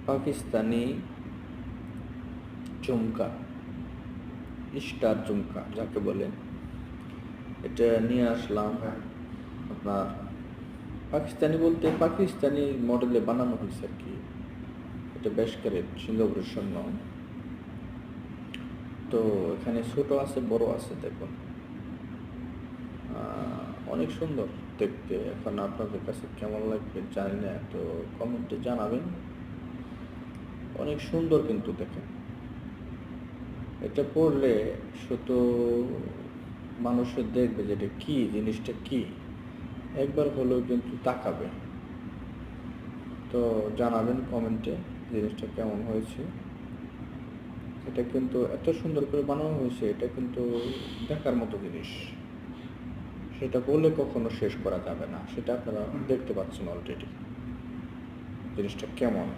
পাকিস্তানি ঝুমকা, star ঝুমকা যাকে বলে, এটা নিয়ে আসলাম। আপনার পাকিস্তানি বলতে পাকিস্তানি মডেলে বানানো হয়েছে আর কি। এটা বেশ ক্যারেট, সিঙ্গাপুরের স্বর্ণ। তো এখানে ছোট আছে, বড় আছে, দেখুন অনেক সুন্দর দেখতে। এখন আপনাদের কাছে কেমন লাগবে জানি না, তো কমেন্টে জানাবেন। অনেক সুন্দর কিন্তু দেখেন, এটা পড়লে শুধু মানুষের দেখবে যে এটা কী, জিনিসটা কী, একবার হলেও কিন্তু তাকাবে। তো জানাবেন কমেন্টে জিনিসটা কেমন হয়েছে। এটা কিন্তু এত সুন্দর করে বানানো হয়েছে, এটা কিন্তু দেখার মতো জিনিস, সেটা বলে কখনো শেষ করা যাবে না। সেটা আপনারা দেখতে পাচ্ছেন অলরেডি জিনিসটা কেমন।